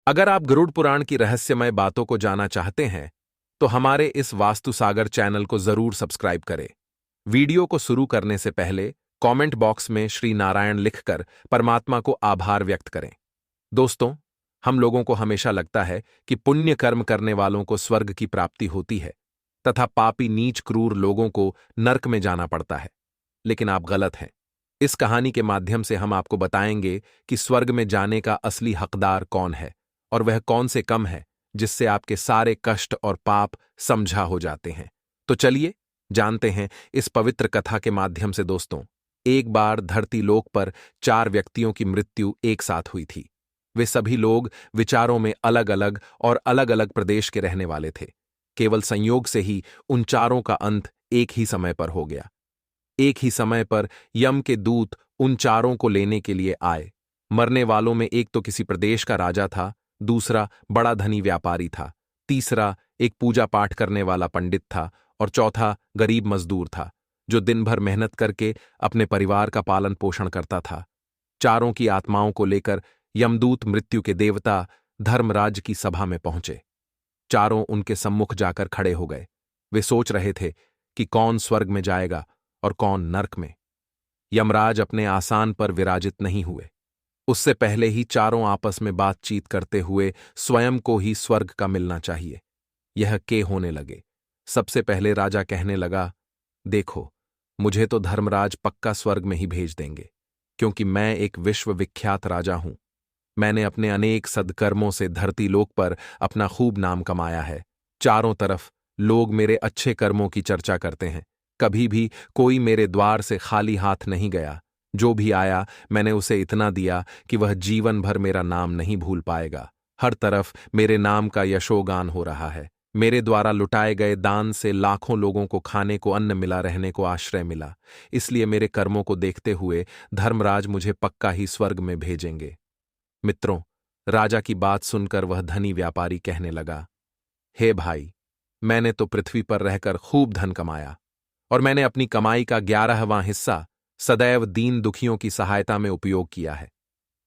अगर आप गरुड़ पुराण की रहस्यमय बातों को जानना चाहते हैं, तो हमारे इस वास्तु सागर चैनल को जरूर सब्सक्राइब करें। वीडियो को शुरू करने से पहले कमेंट बॉक्स में श्री नारायण लिखकर परमात्मा को आभार व्यक्त करें। दोस्तों, हम लोगों को हमेशा लगता है कि पुण्य कर्म करने वालों को स्वर्ग की प्राप्ति होती है तथा पापी नीच क्रूर लोगों को नर्क में जाना पड़ता है। लेकिन आप गलत हैं। इस कहानी के माध्यम से हम आपको बताएंगे कि स्वर्ग में जाने का असली हकदार कौन है और वह कौन से कम है जिससे आपके सारे कष्ट और पाप समझा हो जाते हैं। तो चलिए जानते हैं इस पवित्र कथा के माध्यम से। दोस्तों, एक बार धरती लोक पर 4 व्यक्तियों की मृत्यु एक साथ हुई थी। वे सभी लोग विचारों में अलग अलग और अलग अलग प्रदेश के रहने वाले थे। केवल संयोग से ही उन चारों का अंत एक ही समय पर हो गया। एक ही समय पर यम के दूत उन चारों को लेने के लिए आए। मरने वालों में एक तो किसी प्रदेश का राजा था, दूसरा बड़ा धनी व्यापारी था, तीसरा एक पूजा पाठ करने वाला पंडित था और चौथा गरीब मजदूर था जो दिन भर मेहनत करके अपने परिवार का पालन पोषण करता था। चारों की आत्माओं को लेकर यमदूत मृत्यु के देवता धर्मराज की सभा में पहुंचे। चारों उनके सम्मुख जाकर खड़े हो गए। वे सोच रहे थे कि कौन स्वर्ग में जाएगा और कौन नर्क में। यमराज अपने आसान पर विराजित नहीं हुए। उससे पहले ही चारों आपस में बातचीत करते हुए स्वयं को ही स्वर्ग का मिलना चाहिए, यह के होने लगे। सबसे पहले राजा कहने लगा, देखो, मुझे तो धर्मराज पक्का स्वर्ग में ही भेज देंगे, क्योंकि मैं एक विश्वविख्यात राजा हूं। मैंने अपने अनेक सद्कर्मों से धरती लोक पर अपना खूब नाम कमाया है। चारों तरफ लोग मेरे अच्छे कर्मों की चर्चा करते हैं। कभी भी कोई मेरे द्वार से खाली हाथ नहीं गया। जो भी आया मैंने उसे इतना दिया कि वह जीवन भर मेरा नाम नहीं भूल पाएगा। हर तरफ मेरे नाम का यशोगान हो रहा है। मेरे द्वारा लुटाए गए दान से लाखों लोगों को खाने को अन्न मिला, रहने को आश्रय मिला। इसलिए मेरे कर्मों को देखते हुए धर्मराज मुझे पक्का ही स्वर्ग में भेजेंगे। मित्रों, राजा की बात सुनकर वह धनी व्यापारी कहने लगा, हे भाई, मैंने तो पृथ्वी पर रहकर खूब धन कमाया और मैंने अपनी कमाई का 11वां हिस्सा सदैव दीन दुखियों की सहायता में उपयोग किया है।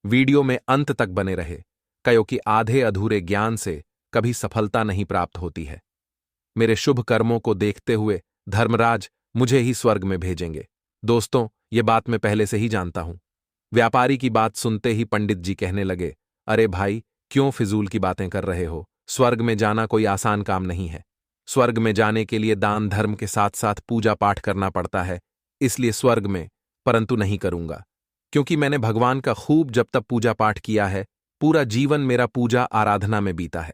वीडियो में अंत तक बने रहे, क्योंकि आधे अधूरे ज्ञान से कभी सफलता नहीं प्राप्त होती है। मेरे शुभ कर्मों को देखते हुए धर्मराज मुझे ही स्वर्ग में भेजेंगे। दोस्तों, ये बात मैं पहले से ही जानता हूं। व्यापारी की बात सुनते ही पंडित जी कहने लगे, अरे भाई, क्यों फिजूल की बातें कर रहे हो? स्वर्ग में जाना कोई आसान काम नहीं है। स्वर्ग में जाने के लिए दान धर्म के साथ साथ पूजा पाठ करना पड़ता है। इसलिए स्वर्ग में, परंतु नहीं करूंगा, क्योंकि मैंने भगवान का खूब जब तक पूजा पाठ किया है। पूरा जीवन मेरा पूजा आराधना में बीता है।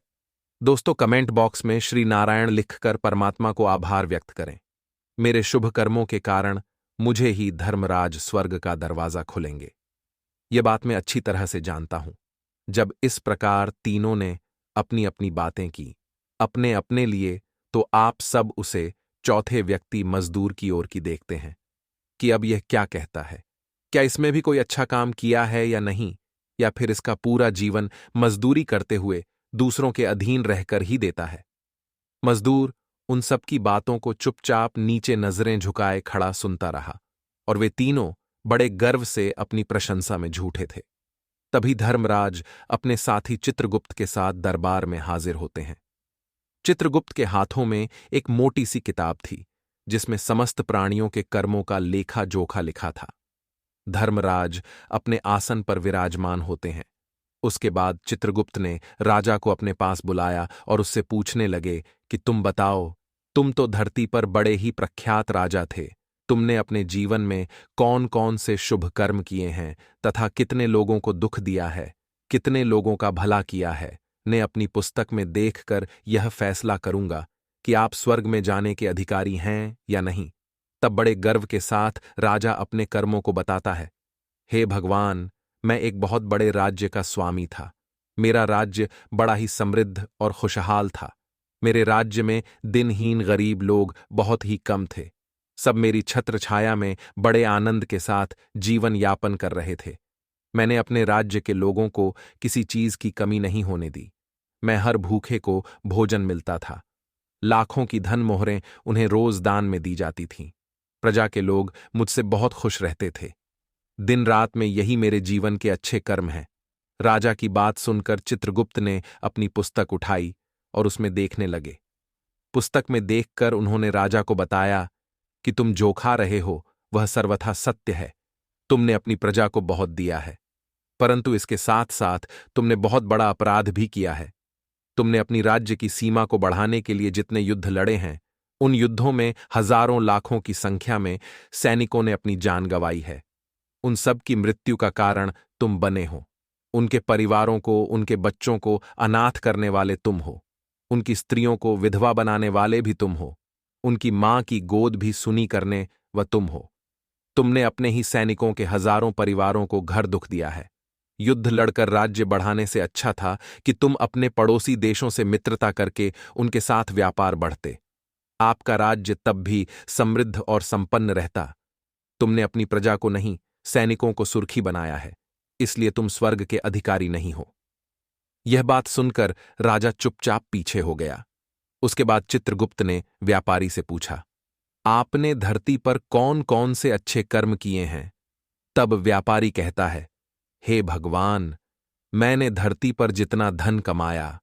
दोस्तों, कमेंट बॉक्स में श्री नारायण लिखकर परमात्मा को आभार व्यक्त करें। मेरे शुभ कर्मों के कारण मुझे ही धर्मराज स्वर्ग का दरवाजा खुलेंगे। यह बात मैं अच्छी तरह से जानता हूं। जब इस प्रकार तीनों ने अपनी अपनी बातें की अपने अपने लिए, तो आप सब उसे चौथे व्यक्ति मजदूर की ओर की देखते हैं कि अब यह क्या कहता है। क्या इसमें भी कोई अच्छा काम किया है या नहीं, या फिर इसका पूरा जीवन मजदूरी करते हुए दूसरों के अधीन रहकर ही देता है। मजदूर उन सब की बातों को चुपचाप नीचे नजरें झुकाए खड़ा सुनता रहा और वे तीनों बड़े गर्व से अपनी प्रशंसा में झूठे थे। तभी धर्मराज अपने साथी चित्रगुप्त के साथ दरबार में हाजिर होते हैं। चित्रगुप्त के हाथों में एक मोटी सी किताब थी जिसमें समस्त प्राणियों के कर्मों का लेखा जोखा लिखा था। धर्मराज अपने आसन पर विराजमान होते हैं। उसके बाद चित्रगुप्त ने राजा को अपने पास बुलाया और उससे पूछने लगे कि तुम बताओ, तुम तो धरती पर बड़े ही प्रख्यात राजा थे। तुमने अपने जीवन में कौन कौन से शुभ कर्म किए हैं तथा कितने लोगों को दुख दिया है, कितने लोगों का भला किया है, ने अपनी पुस्तक में देखकर यह फैसला करूंगा कि आप स्वर्ग में जाने के अधिकारी हैं या नहीं। तब बड़े गर्व के साथ राजा अपने कर्मों को बताता है, हे भगवान, मैं एक बहुत बड़े राज्य का स्वामी था। मेरा राज्य बड़ा ही समृद्ध और खुशहाल था। मेरे राज्य में दिनहीन गरीब लोग बहुत ही कम थे। सब मेरी छत्र छाया में बड़े आनंद के साथ जीवन यापन कर रहे थे। मैंने अपने राज्य के लोगों को किसी चीज की कमी नहीं होने दी। मैं हर भूखे को भोजन मिलता था। लाखों की धन मोहरें उन्हें रोज दान में दी जाती थीं। प्रजा के लोग मुझसे बहुत खुश रहते थे। दिन रात में यही मेरे जीवन के अच्छे कर्म हैं। राजा की बात सुनकर चित्रगुप्त ने अपनी पुस्तक उठाई और उसमें देखने लगे। पुस्तक में देखकर उन्होंने राजा को बताया कि तुम जो खा रहे हो वह सर्वथा सत्य है। तुमने अपनी प्रजा को बहुत दिया है, परंतु इसके साथ साथ तुमने बहुत बड़ा अपराध भी किया है। तुमने अपनी राज्य की सीमा को बढ़ाने के लिए जितने युद्ध लड़े हैं, उन युद्धों में हजारों लाखों की संख्या में सैनिकों ने अपनी जान गंवाई है। उन सब की मृत्यु का कारण तुम बने हो। उनके परिवारों को, उनके बच्चों को अनाथ करने वाले तुम हो। उनकी स्त्रियों को विधवा बनाने वाले भी तुम हो। उनकी मां की गोद भी सुनी करने व तुम हो। तुमने अपने ही सैनिकों के हजारों परिवारों को घर दुख दिया है। युद्ध लड़कर राज्य बढ़ाने से अच्छा था कि तुम अपने पड़ोसी देशों से मित्रता करके उनके साथ व्यापार बढ़ते। आपका राज्य तब भी समृद्ध और संपन्न रहता। तुमने अपनी प्रजा को नहीं, सैनिकों को सुर्खी बनाया है, इसलिए तुम स्वर्ग के अधिकारी नहीं हो। यह बात सुनकर राजा चुपचाप पीछे हो गया। उसके बाद चित्रगुप्त ने व्यापारी से पूछा, आपने धरती पर कौन कौन से अच्छे कर्म किए हैं? तब व्यापारी कहता है, हे भगवान, मैंने धरती पर जितना धन कमाया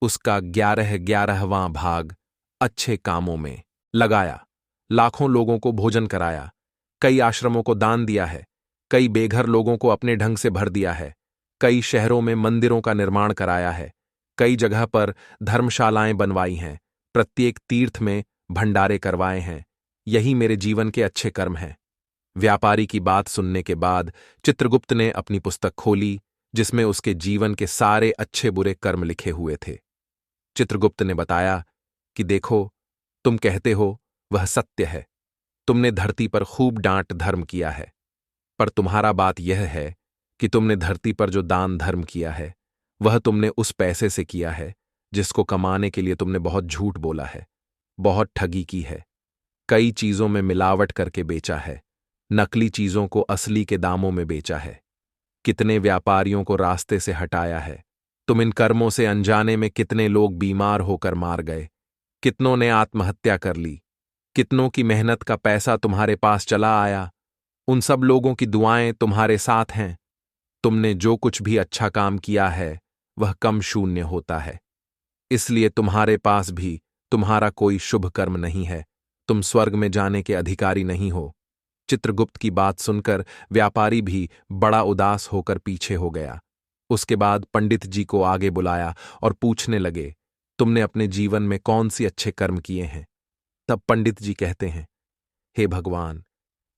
उसका 11/11वां भाग अच्छे कामों में लगाया। लाखों लोगों को भोजन कराया, कई आश्रमों को दान दिया है, कई बेघर लोगों को अपने ढंग से भर दिया है, कई शहरों में मंदिरों का निर्माण कराया है, कई जगह पर धर्मशालाएं बनवाई हैं, प्रत्येक तीर्थ में भंडारे करवाए हैं। यही मेरे जीवन के अच्छे कर्म हैं। व्यापारी की बात सुनने के बाद चित्रगुप्त ने अपनी पुस्तक खोली, जिसमें उसके जीवन के सारे अच्छे बुरे कर्म लिखे हुए थे। चित्रगुप्त ने बताया कि देखो, तुम कहते हो वह सत्य है। तुमने धरती पर खूब डांट धर्म किया है, पर तुम्हारा बात यह है कि तुमने धरती पर जो दान धर्म किया है वह तुमने उस पैसे से किया है जिसको कमाने के लिए तुमने बहुत झूठ बोला है, बहुत ठगी की है, कई चीजों में मिलावट करके बेचा है, नकली चीजों को असली के दामों में बेचा है, कितने व्यापारियों को रास्ते से हटाया है। तुम इन कर्मों से अनजाने में कितने लोग बीमार होकर मार गए, कितनों ने आत्महत्या कर ली, कितनों की मेहनत का पैसा तुम्हारे पास चला आया। उन सब लोगों की दुआएं तुम्हारे साथ हैं। तुमने जो कुछ भी अच्छा काम किया है वह कम शून्य होता है, इसलिए तुम्हारे पास भी तुम्हारा कोई शुभ कर्म नहीं है। तुम स्वर्ग में जाने के अधिकारी नहीं हो। चित्रगुप्त की बात सुनकर व्यापारी भी बड़ा उदास होकर पीछे हो गया। उसके बाद पंडित जी को आगे बुलाया और पूछने लगे, तुमने अपने जीवन में कौन सी अच्छे कर्म किए हैं? तब पंडित जी कहते हैं, हे भगवान,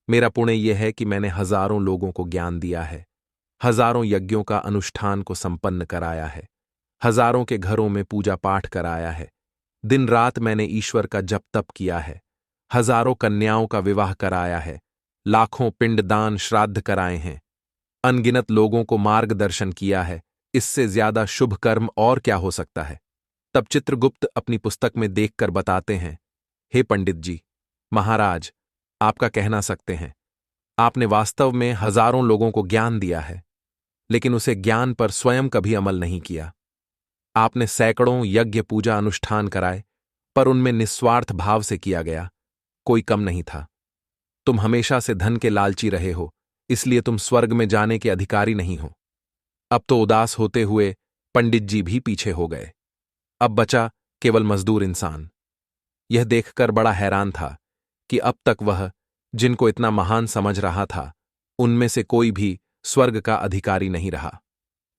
मेरा पुण्य यह है कि मैंने हजारों लोगों को ज्ञान दिया है, हजारों यज्ञों का अनुष्ठान को संपन्न कराया है, हजारों के घरों में पूजा पाठ कराया है, दिन रात मैंने ईश्वर का जप तप किया है, हजारों कन्याओं का विवाह कराया है, लाखों पिंडदान श्राद्ध कराए हैं, अनगिनत लोगों को मार्गदर्शन किया है। इससे ज्यादा शुभ कर्म और क्या हो सकता है? तब चित्रगुप्त अपनी पुस्तक में देखकर बताते हैं, हे पंडित जी, महाराज, आपका कहना सकते हैं, आपने वास्तव में हजारों लोगों को ज्ञान दिया है, लेकिन उसे ज्ञान पर स्वयं कभी अमल नहीं किया। आपने सैकड़ों यज्ञ पूजा अनुष्ठान कराए, पर उनमें निस्वार्थ भाव से किया गया, कोई कम नहीं था। तुम हमेशा से धन के लालची रहे हो, इसलिए तुम स्वर्ग में जाने के अधिकारी नहीं हो। अब तो उदास होते हुए पंडित जी भी पीछे हो गए। अब बचा केवल मजदूर इंसान। यह देखकर बड़ा हैरान था कि अब तक वह, जिनको इतना महान समझ रहा था, उनमें से कोई भी स्वर्ग का अधिकारी नहीं रहा।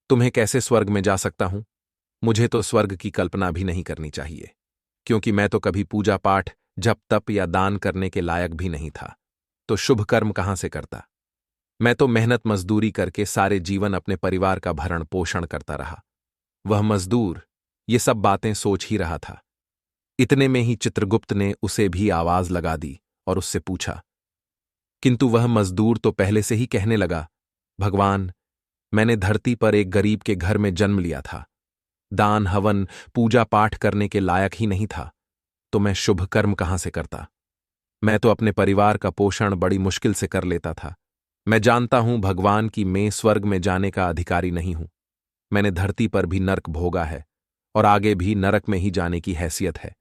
तुम्हें कैसे स्वर्ग में जा सकता हूं? मुझे तो स्वर्ग की कल्पना भी नहीं करनी चाहिए, क्योंकि मैं तो कभी पूजा पाठ, जप तप या दान करने के लायक भी नहीं था, तो शुभ कर्म कहां से करता? मैं तो मेहनत मजदूरी करके सारे जीवन अपने परिवार का भरण पोषण करता रहा। वह मजदूर ये सब बातें सोच ही रहा था। इतने में ही चित्रगुप्त ने उसे भी आवाज लगा दी और उससे पूछा, किंतु वह मजदूर तो पहले से ही कहने लगा, भगवान, मैंने धरती पर एक गरीब के घर में जन्म लिया था, दान हवन पूजा पाठ करने के लायक ही नहीं था, तो मैं शुभ कर्म कहां से करता? मैं तो अपने परिवार का पोषण बड़ी मुश्किल से कर लेता था। मैं जानता हूं भगवान कि मैं स्वर्ग में जाने का अधिकारी नहीं हूं। मैंने धरती पर भी नरक भोगा है और आगे भी नरक में ही जाने की हैसियत है,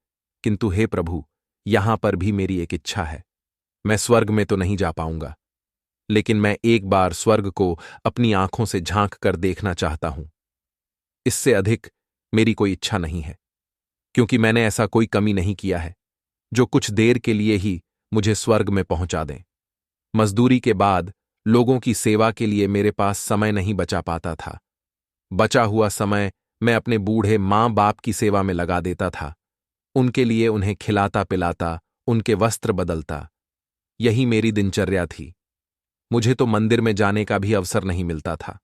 किंतु हे प्रभु, यहां पर भी मेरी एक इच्छा है। मैं स्वर्ग में तो नहीं जा पाऊंगा। लेकिन मैं एक बार स्वर्ग को अपनी आंखों से झांक कर देखना चाहता हूं। इससे अधिक मेरी कोई इच्छा नहीं है, क्योंकि मैंने ऐसा कोई कमी नहीं किया है जो कुछ देर के लिए ही मुझे स्वर्ग में पहुंचा दें। मजदूरी के बाद लोगों की सेवा के लिए मेरे पास समय नहीं बचा पाता था। बचा हुआ समय मैं अपने बूढ़े माँ बाप की सेवा में लगा देता था। उनके लिए उन्हें खिलाता पिलाता, उनके वस्त्र बदलता, यही मेरी दिनचर्या थी। मुझे तो मंदिर में जाने का भी अवसर नहीं मिलता था।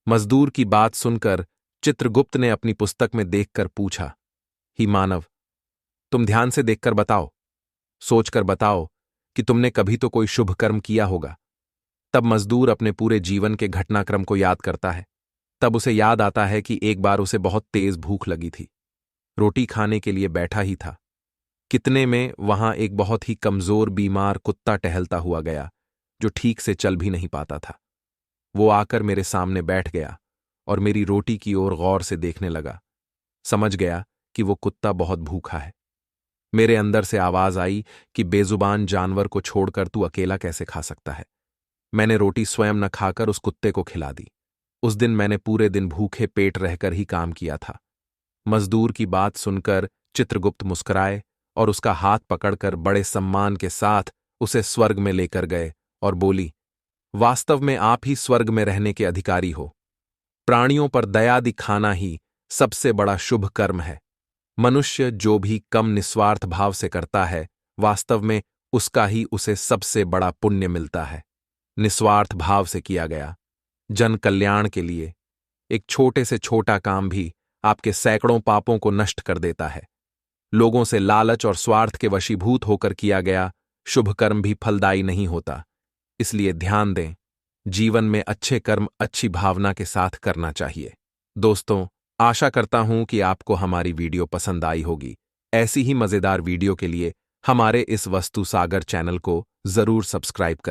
मजदूर की बात सुनकर चित्रगुप्त ने अपनी पुस्तक में देखकर पूछा, ही मानव, तुम ध्यान से देखकर बताओ, सोचकर बताओ कि तुमने कभी तो कोई शुभ कर्म किया होगा। तब मजदूर अपने पूरे जीवन के घटनाक्रम को याद करता है। तब उसे याद आता है कि एक बार उसे बहुत तेज भूख लगी थी। रोटी खाने के लिए बैठा ही था, कितने में वहां एक बहुत ही कमजोर बीमार कुत्ता टहलता हुआ गया, जो ठीक से चल भी नहीं पाता था। वो आकर मेरे सामने बैठ गया और मेरी रोटी की ओर गौर से देखने लगा। समझ गया कि वो कुत्ता बहुत भूखा है। मेरे अंदर से आवाज आई कि बेजुबान जानवर को छोड़कर तू अकेला कैसे खा सकता है। मैंने रोटी स्वयं न खाकर उस कुत्ते को खिला दी। उस दिन मैंने पूरे दिन भूखे पेट रहकर ही काम किया था। मजदूर की बात सुनकर चित्रगुप्त मुस्कुराए और उसका हाथ पकड़कर बड़े सम्मान के साथ उसे स्वर्ग में लेकर गए और बोली, वास्तव में आप ही स्वर्ग में रहने के अधिकारी हो। प्राणियों पर दया दिखाना ही सबसे बड़ा शुभ कर्म है। मनुष्य जो भी कम निस्वार्थ भाव से करता है, वास्तव में उसका ही उसे सबसे बड़ा पुण्य मिलता है। निस्वार्थ भाव से किया गया जन कल्याण के लिए एक छोटे से छोटा काम भी आपके सैकड़ों पापों को नष्ट कर देता है। लोगों से लालच और स्वार्थ के वशीभूत होकर किया गया शुभ कर्म भी फलदायी नहीं होता। इसलिए ध्यान दें, जीवन में अच्छे कर्म अच्छी भावना के साथ करना चाहिए। दोस्तों, आशा करता हूं कि आपको हमारी वीडियो पसंद आई होगी। ऐसी ही मजेदार वीडियो के लिए हमारे इस वस्तु सागर चैनल को जरूर सब्सक्राइब करें।